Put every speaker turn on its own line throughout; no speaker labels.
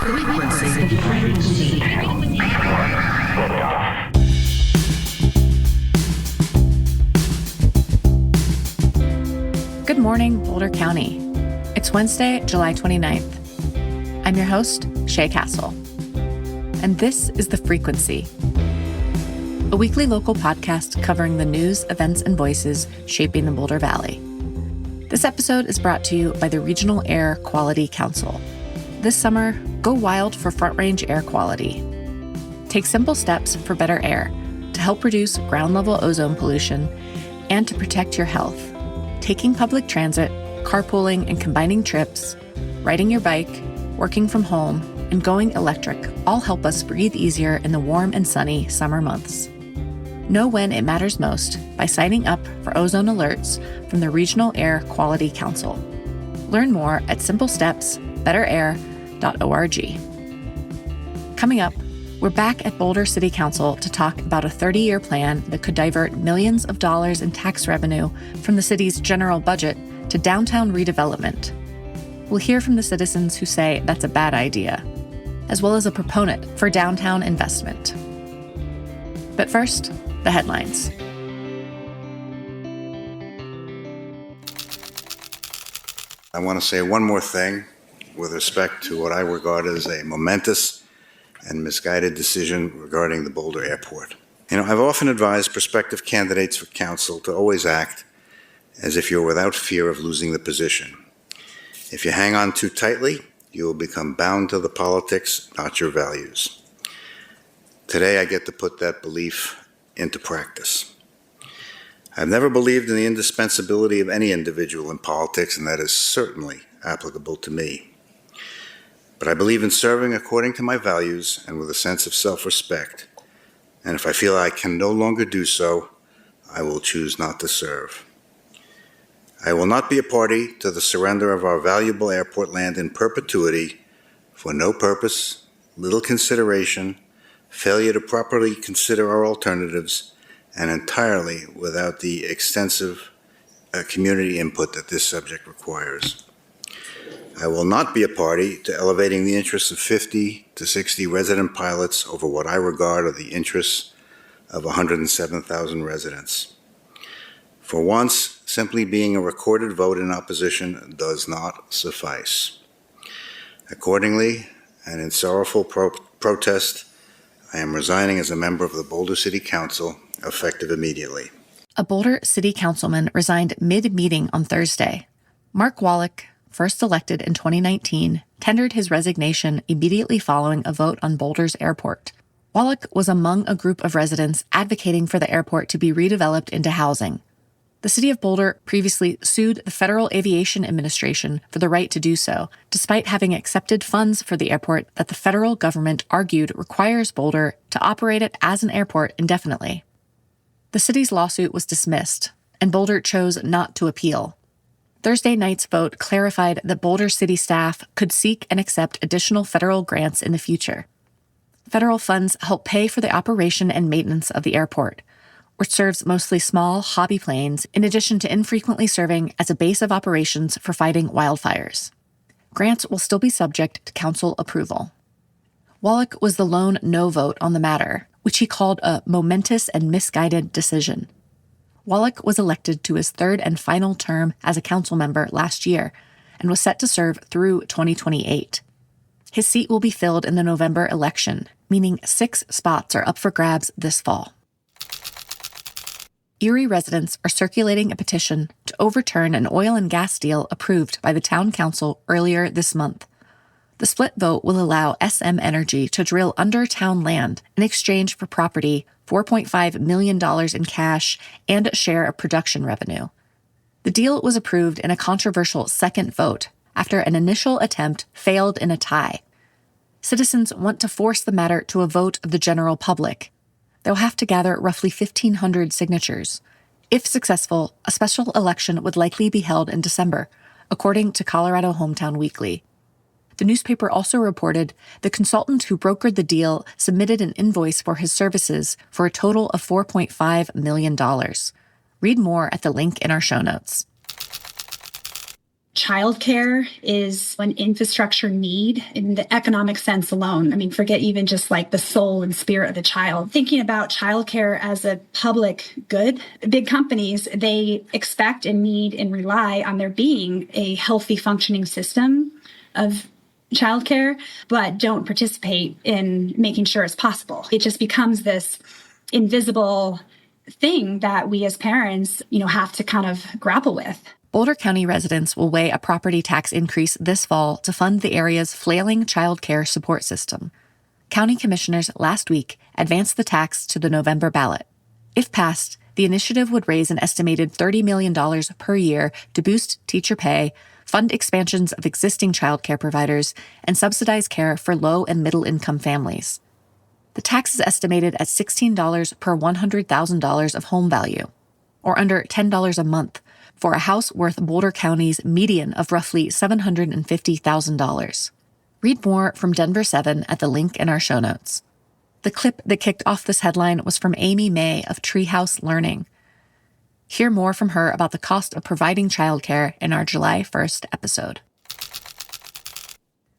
Good morning, Boulder County. It's Wednesday, July 29th. I'm your host, Shay Castle. And this is The Frequency, a weekly local podcast covering the news, events, and voices shaping the Boulder Valley. This episode is brought to you by the Regional Air Quality Council. This summer, go wild for Front Range air quality. Take simple steps for better air to help reduce ground-level ozone pollution and to protect your health. Taking public transit, carpooling and combining trips, riding your bike, working from home, and going electric all help us breathe easier in the warm and sunny summer months. Know when it matters most by signing up for ozone alerts from the Regional Air Quality Council. Learn more at simplesteps.betterair.org. Coming up, we're back at Boulder City Council to talk about a 30-year plan that could divert millions of dollars in tax revenue from the city's general budget to downtown redevelopment. We'll hear from the citizens who say that's a bad idea, as well as a proponent for downtown investment. But first, the headlines.
I want to say one more thing with respect to what I regard as a momentous and misguided decision regarding the Boulder Airport. I've often advised prospective candidates for council to always act as if you're without fear of losing the position. If you hang on too tightly, you will become bound to the politics, not your values. Today, I get to put that belief into practice. I've never believed in the indispensability of any individual in politics, and that is certainly applicable to me. But I believe in serving according to my values and with a sense of self-respect. And if I feel I can no longer do so, I will choose not to serve. I will not be a party to the surrender of our valuable airport land in perpetuity for no purpose, little consideration, failure to properly consider our alternatives, and entirely without the extensive community input that this subject requires. I will not be a party to elevating the interests of 50 to 60 resident pilots over what I regard are the interests of 107,000 residents. For once, simply being a recorded vote in opposition does not suffice. Accordingly, and in sorrowful protest, I am resigning as a member of the Boulder City Council, effective immediately.
A Boulder City Councilman resigned mid-meeting on Thursday. Mark Wallach, first elected in 2019, tendered his resignation immediately following a vote on Boulder's airport. Wallach was among a group of residents advocating for the airport to be redeveloped into housing. The city of Boulder previously sued the Federal Aviation Administration for the right to do so, despite having accepted funds for the airport that the federal government argued requires Boulder to operate it as an airport indefinitely. The city's lawsuit was dismissed, and Boulder chose not to appeal. Thursday night's vote clarified that Boulder city staff could seek and accept additional federal grants in the future. Federal funds help pay for the operation and maintenance of the airport, which serves mostly small hobby planes in addition to infrequently serving as a base of operations for fighting wildfires. Grants will still be subject to council approval. Wallach was the lone no vote on the matter, which he called a momentous and misguided decision. Wallach was elected to his third and final term as a council member last year and was set to serve through 2028. His seat will be filled in the November election, meaning 6 spots are up for grabs this fall. Erie residents are circulating a petition to overturn an oil and gas deal approved by the town council earlier this month. The split vote will allow SM Energy to drill under town land in exchange for property, $4.5 million in cash, and a share of production revenue. The deal was approved in a controversial second vote after an initial attempt failed in a tie. Citizens want to force the matter to a vote of the general public. They'll have to gather roughly 1,500 signatures. If successful, a special election would likely be held in December, according to Colorado Hometown Weekly. The newspaper also reported the consultant who brokered the deal submitted an invoice for his services for a total of $4.5 million. Read more at the link in our show notes.
Childcare is an infrastructure need in the economic sense alone. I mean, forget even just like the soul and spirit of the child. Thinking about childcare as a public good, big companies, they expect and need and rely on there being a healthy functioning system of childcare, but don't participate in making sure it's possible. It just becomes this invisible thing that we as parents, have to kind of grapple with.
Boulder County residents will weigh a property tax increase this fall to fund the area's flailing child care support system. County commissioners last week advanced the tax to the November ballot. If passed, the initiative would raise an estimated $30 million per year to boost teacher pay, fund expansions of existing child care providers, and subsidize care for low and middle-income families. The tax is estimated at $16 per $100,000 of home value, or under $10 a month, for a house worth Boulder County's median of roughly $750,000. Read more from Denver 7 at the link in our show notes. The clip that kicked off this headline was from Amy May of Treehouse Learning. Hear more from her about the cost of providing childcare in our July 1st episode.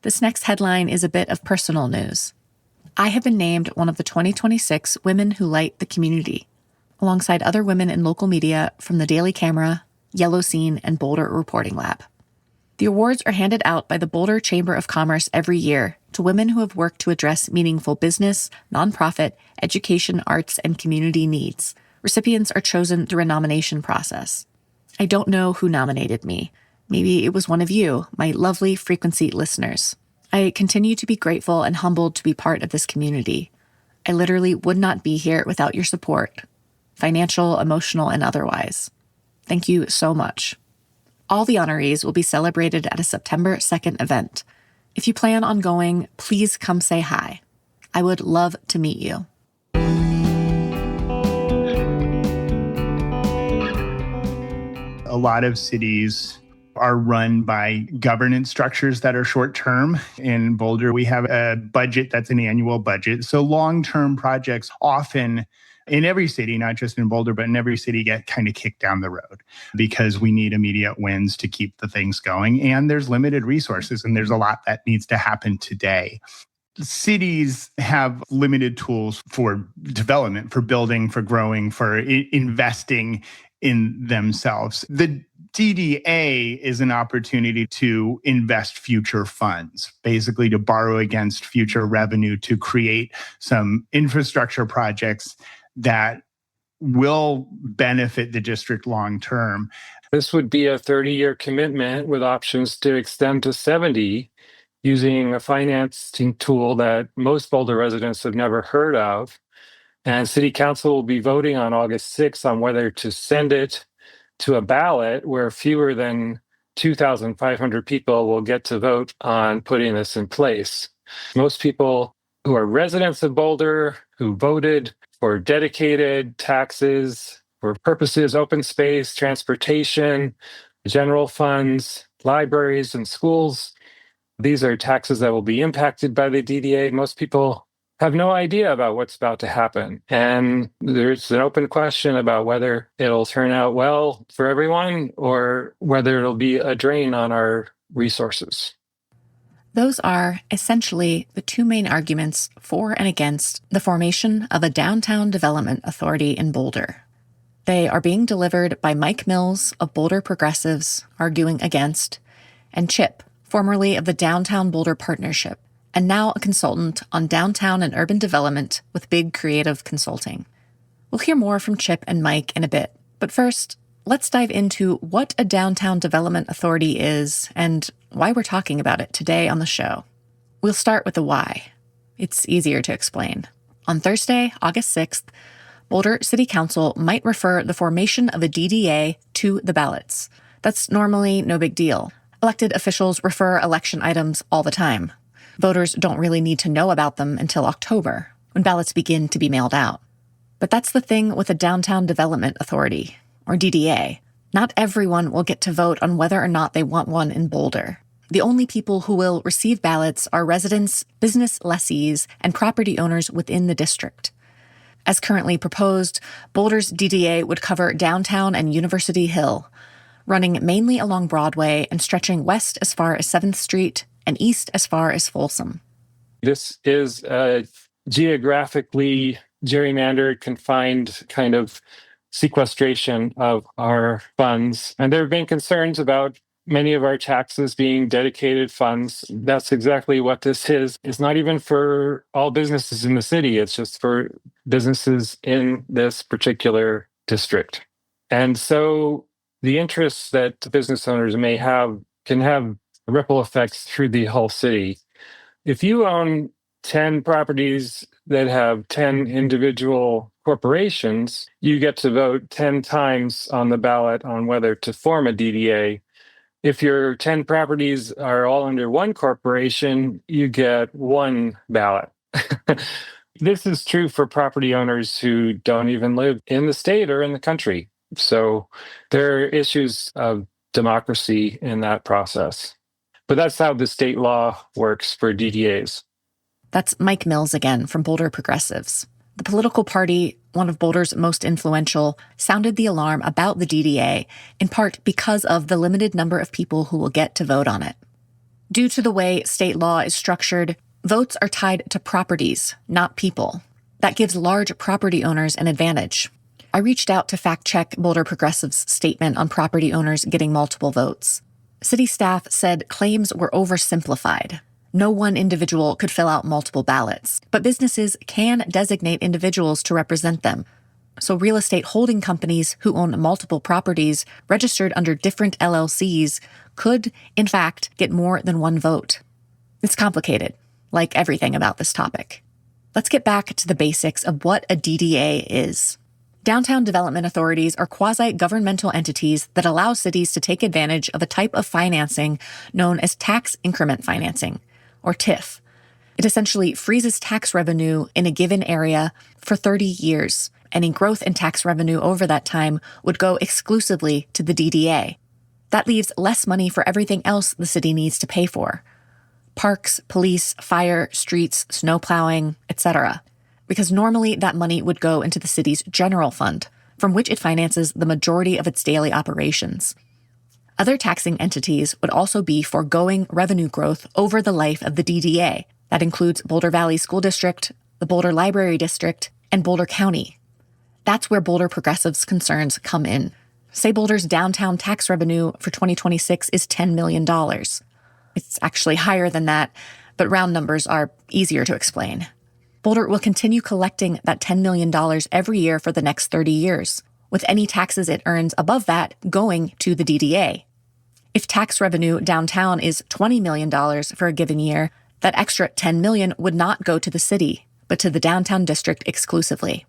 This next headline is a bit of personal news. I have been named one of the 2026 Women Who Light the Community, alongside other women in local media from the Daily Camera, Yellow Scene, and Boulder Reporting Lab. The awards are handed out by the Boulder Chamber of Commerce every year to women who have worked to address meaningful business, nonprofit, education, arts, and community needs. Recipients are chosen through a nomination process. I don't know who nominated me. Maybe it was one of you, my lovely Frequency listeners. I continue to be grateful and humbled to be part of this community. I literally would not be here without your support, financial, emotional, and otherwise. Thank you so much. All the honorees will be celebrated at a September 2nd event. If you plan on going, please come say hi. I would love to meet you.
A lot of cities are run by governance structures that are short-term. In Boulder, we have a budget that's an annual budget. So long-term projects often in every city, not just in Boulder, but in every city, get kind of kicked down the road because we need immediate wins to keep the things going. And there's limited resources, and there's a lot that needs to happen today. Cities have limited tools for development, for building, for growing, for investing in themselves. The DDA is an opportunity to invest future funds, basically to borrow against future revenue to create some infrastructure projects that will benefit the district long term.
This would be a 30-year commitment with options to extend to 70 using a financing tool that most Boulder residents have never heard of. And City Council will be voting on August 6th on whether to send it to a ballot where fewer than 2,500 people will get to vote on putting this in place. Most people who are residents of Boulder, who voted for dedicated taxes for purposes, open space, transportation, general funds, libraries, and schools. These are taxes that will be impacted by the DDA. Most people have no idea about what's about to happen. And there's an open question about whether it'll turn out well for everyone or whether it'll be a drain on our resources.
Those are essentially the two main arguments for and against the formation of a downtown development authority in Boulder. They are being delivered by Mike Mills of Boulder Progressives, arguing against, and Chip, formerly of the Downtown Boulder Partnership, and now a consultant on downtown and urban development with Big Creative Consulting. We'll hear more from Chip and Mike in a bit, but first, let's dive into what a downtown development authority is and why we're talking about it today on the show. We'll start with the why. It's easier to explain. On Thursday, August 6th, Boulder City Council might refer the formation of a DDA to the ballots. That's normally no big deal. Elected officials refer election items all the time. Voters don't really need to know about them until October, when ballots begin to be mailed out. But that's the thing with a Downtown Development Authority, or DDA. Not everyone will get to vote on whether or not they want one in Boulder. The only people who will receive ballots are residents, business lessees, and property owners within the district. As currently proposed, Boulder's DDA would cover downtown and University Hill, running mainly along Broadway and stretching west as far as 7th Street and east as far as Folsom.
This is a geographically gerrymandered, confined kind of sequestration of our funds. And there have been concerns about many of our taxes being dedicated funds. That's exactly what this is. It's not even for all businesses in the city. It's just for businesses in this particular district. And so the interests that business owners may have can have ripple effects through the whole city. If you own 10 properties that have 10 individual corporations, you get to vote 10 times on the ballot on whether to form a DDA. If your 10 properties are all under one corporation, you get one ballot. This is true for property owners who don't even live in the state or in the country. So there are issues of democracy in that process. But that's how the state law works for DDAs.
That's Mike Mills again from Boulder Progressives. The political party, one of Boulder's most influential, sounded the alarm about the DDA, in part because of the limited number of people who will get to vote on it. Due to the way state law is structured, votes are tied to properties, not people. That gives large property owners an advantage. I reached out to fact-check Boulder Progressives' statement on property owners getting multiple votes. City staff said claims were oversimplified. No one individual could fill out multiple ballots, but businesses can designate individuals to represent them. So real estate holding companies who own multiple properties registered under different LLCs could, in fact, get more than one vote. It's complicated, like everything about this topic. Let's get back to the basics of what a DDA is. Downtown development authorities are quasi-governmental entities that allow cities to take advantage of a type of financing known as tax increment financing, or TIF. It essentially freezes tax revenue in a given area for 30 years. Any growth in tax revenue over that time would go exclusively to the DDA. That leaves less money for everything else the city needs to pay for. Parks, police, fire, streets, snow plowing, etc. Because normally that money would go into the city's general fund, from which it finances the majority of its daily operations. Other taxing entities would also be foregoing revenue growth over the life of the DDA. That includes Boulder Valley School District, the Boulder Library District, and Boulder County. That's where Boulder Progressives' concerns come in. Say Boulder's downtown tax revenue for 2026 is $10 million. It's actually higher than that, but round numbers are easier to explain. Boulder will continue collecting that $10 million every year for the next 30 years, with any taxes it earns above that going to the DDA. If tax revenue downtown is $20 million for a given year, that extra $10 million would not go to the city, but to the downtown district exclusively.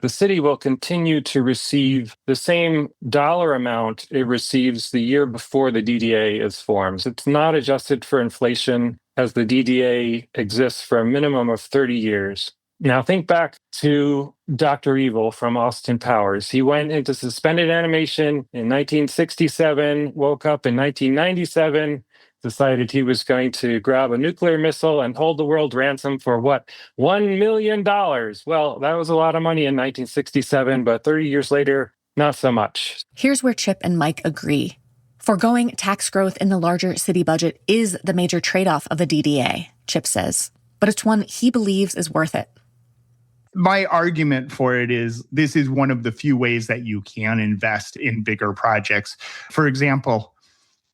The city will continue to receive the same dollar amount it receives the year before the DDA is formed. It's not adjusted for inflation, as the DDA exists for a minimum of 30 years. Now think back to Dr. Evil from Austin Powers. He went into suspended animation in 1967, woke up in 1997, decided he was going to grab a nuclear missile and hold the world ransom for what? $1 million. Well, that was a lot of money in 1967, but 30 years later, not so much.
Here's where Chip and Mike agree. Foregoing tax growth in the larger city budget is the major trade-off of the DDA, Chip says, but it's one he believes is worth it.
My argument for it is this is one of the few ways that you can invest in bigger projects. For example,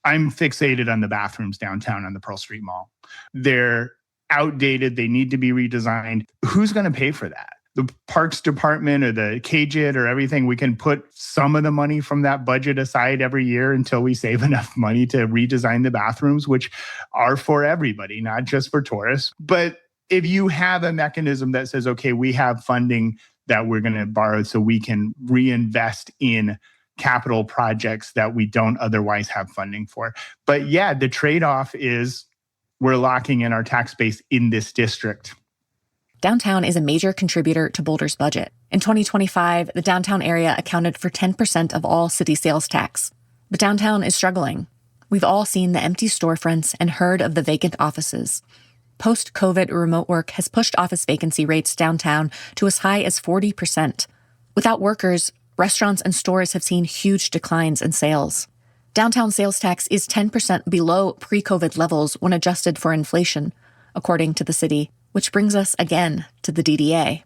I'm fixated on the bathrooms downtown on the Pearl Street Mall. They're outdated. They need to be redesigned. Who's going to pay for that? The Parks Department or the KJIT or everything? We can put some of the money from that budget aside every year until we save enough money to redesign the bathrooms, which are for everybody, not just for tourists. But if you have a mechanism that says, okay, we have funding that we're going to borrow so we can reinvest in capital projects that we don't otherwise have funding for. But yeah, the trade-off is we're locking in our tax base in this district.
Downtown is a major contributor to Boulder's budget. In 2025, the downtown area accounted for 10% of all city sales tax. But downtown is struggling. We've all seen the empty storefronts and heard of the vacant offices. Post-COVID remote work has pushed office vacancy rates downtown to as high as 40%. Without workers, restaurants and stores have seen huge declines in sales. Downtown sales tax is 10% below pre-COVID levels when adjusted for inflation, according to the city, which brings us again to the DDA.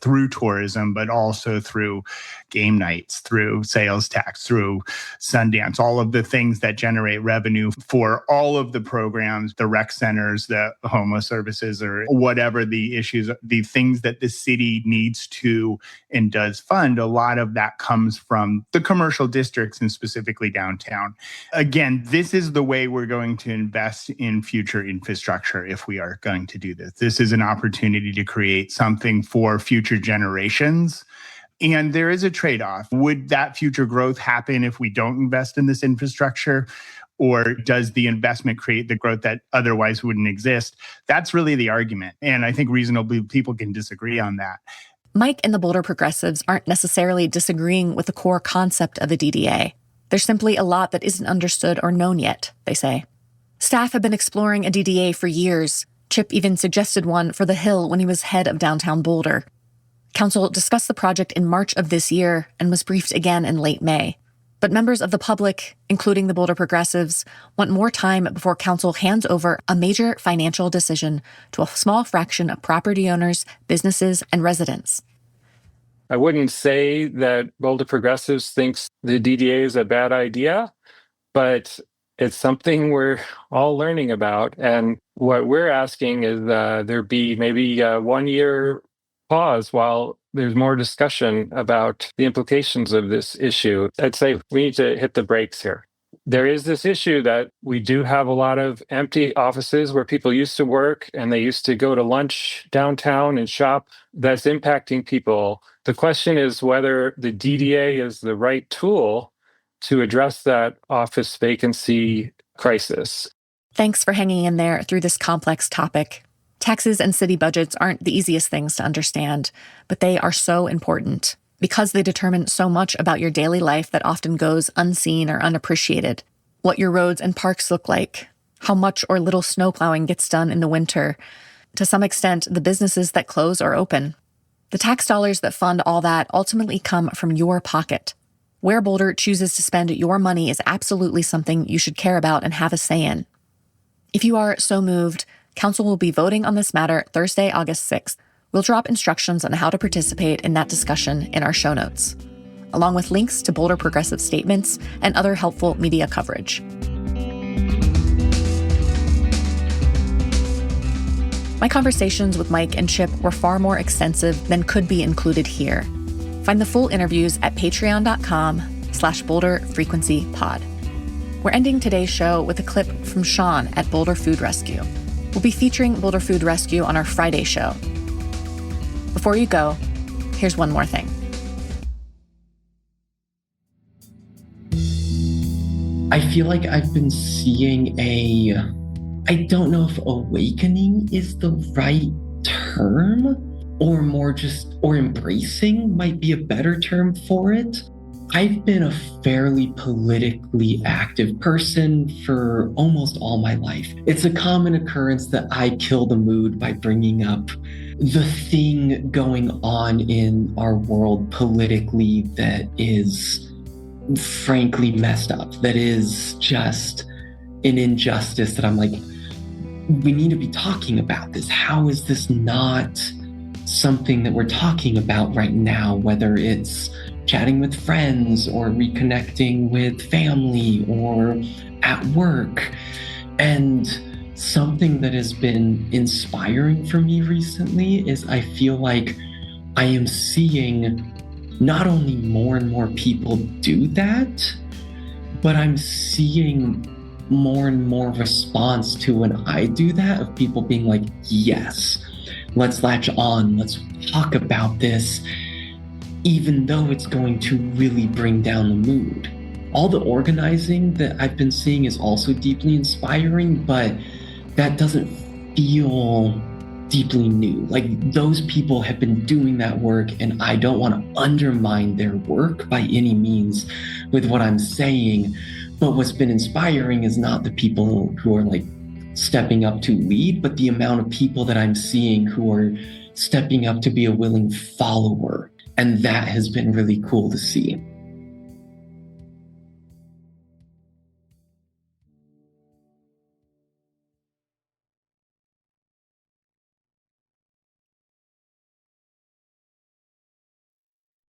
Through tourism, but also through game nights, through sales tax, through Sundance, all of the things that generate revenue for all of the programs, the rec centers, the homeless services, or whatever the issues, the things that the city needs to and does fund. A lot of that comes from the commercial districts and specifically downtown. Again, this is the way we're going to invest in future infrastructure if we are going to do this. This is an opportunity to create something for future generations. And there is a trade-off. Would that future growth happen if we don't invest in this infrastructure? Or does the investment create the growth that otherwise wouldn't exist? That's really the argument. And I think reasonably people can disagree on that.
Mike and the Boulder progressives aren't necessarily disagreeing with the core concept of a DDA. There's simply a lot that isn't understood or known yet, they say. Staff have been exploring a DDA for years. Chip even suggested one for the Hill when he was head of downtown Boulder. Council discussed the project in March of this year and was briefed again in late May. But members of the public, including the Boulder progressives, want more time before council hands over a major financial decision to a small fraction of property owners, businesses, and residents.
I wouldn't say that Boulder progressives thinks the DDA is a bad idea, but it's something we're all learning about. And what we're asking is there be maybe a 1 year pause while there's more discussion about the implications of this issue. I'd say we need to hit the brakes here. There is this issue that we do have a lot of empty offices where people used to work and they used to go to lunch downtown and shop. That's impacting people. The question is whether the DDA is the right tool to address that office vacancy crisis.
Thanks for hanging in there through this complex topic. Taxes and city budgets aren't the easiest things to understand, but they are so important because they determine so much about your daily life that often goes unseen or unappreciated. What your roads and parks look like, how much or little snow plowing gets done in the winter, to some extent, the businesses that close or open. The tax dollars that fund all that ultimately come from your pocket. Where Boulder chooses to spend your money is absolutely something you should care about and have a say in. If you are so moved, Council will be voting on this matter Thursday, August 6th. We'll drop instructions on how to participate in that discussion in our show notes, along with links to Boulder progressive statements and other helpful media coverage. My conversations with Mike and Chip were far more extensive than could be included here. Find the full interviews at patreon.com/Boulder Frequency Pod. We're ending today's show with a clip from Sean at Boulder Food Rescue. We'll be featuring Boulder Food Rescue on our Friday show. Before you go, here's one more thing.
I feel like I've been seeing I don't know if awakening is the right term, or embracing might be a better term for it. I've been a fairly politically active person for almost all my life. It's a common occurrence that I kill the mood by bringing up the thing going on in our world politically that is frankly messed up, that is just an injustice that I'm like, we need to be talking about this. How is this not something that we're talking about right now, whether it's chatting with friends or reconnecting with family or at work? And something that has been inspiring for me recently is I feel like I am seeing not only more and more people do that, but I'm seeing more and more response to when I do that, of people being like, yes, let's latch on, let's talk about this, even though it's going to really bring down the mood. All the organizing that I've been seeing is also deeply inspiring, but that doesn't feel deeply new. Like, those people have been doing that work, and I don't want to undermine their work by any means with what I'm saying. But what's been inspiring is not the people who are like stepping up to lead, but the amount of people that I'm seeing who are stepping up to be a willing follower. And that has been really cool to see.